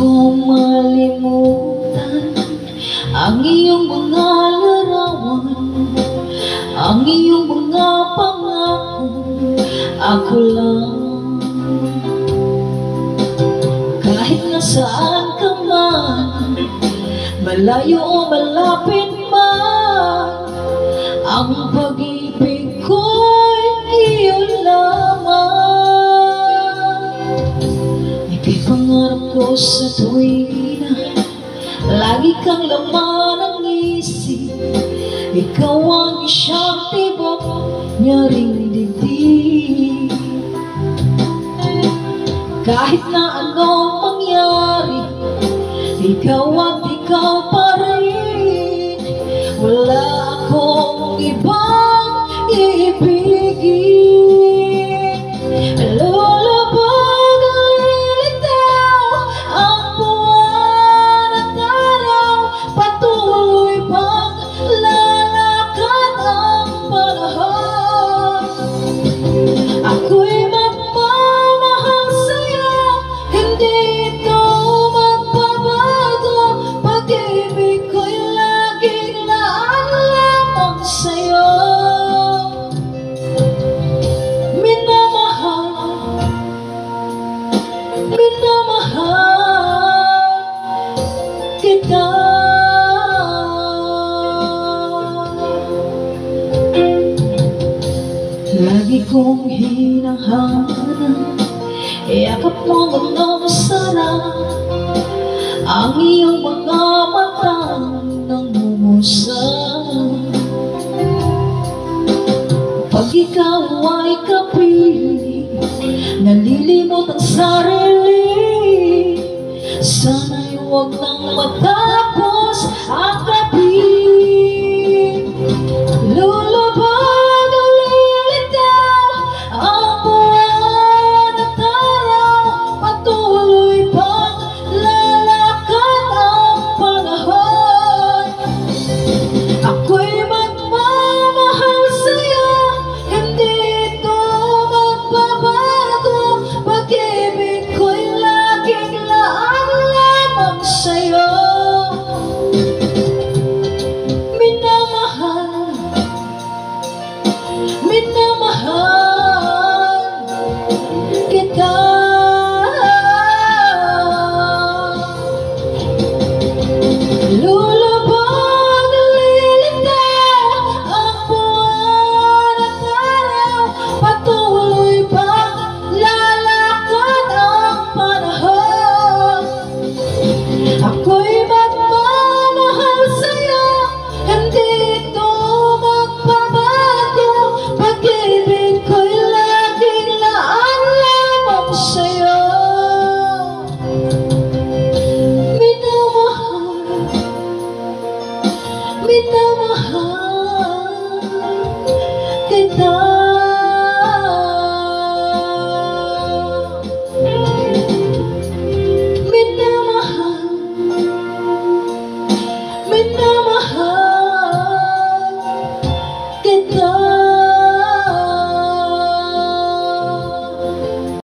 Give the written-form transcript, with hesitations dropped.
ko malimutan ang iyong mga larawan, ang iyong mga pangako. Ako lang, kahit nasaan ka man, malayo o malapit man, ang pag-ibig ko'y iyon lamang. Ipipangarap ko sa tuwing lagi kang laman ng isip, ikaw ang siyang tibok niya ring dibdib. Kahit na anong mangyari, ikaw at ikaw pa rin. Wala akong ibang iibigin. Lulubog ang lilitaw ang buwan at araw, patuloy pang lalakad ang panahon. Ako'y magmamahal sa'yo, hindi ito magbabago. Pag-ibig ko'y laging laan lamang sa'yo. Minamahal kita. Lagi kong hinahanap, yakap mo ng sarap, ang iyong mga matang nangungusap. Pag ikaw ay kapiling, nalilimot ang sarili, sana'y huwag nang matapos ang gabi. Lulubog ang lilitaw ang buwan at araw, patuloy pang lalakad ang panahon. Ako'y magmamahal sa'yo, hindi ito magbabago. Pag-ibig ko'y laging laan lamang sa'yo. Minamahal, minamahal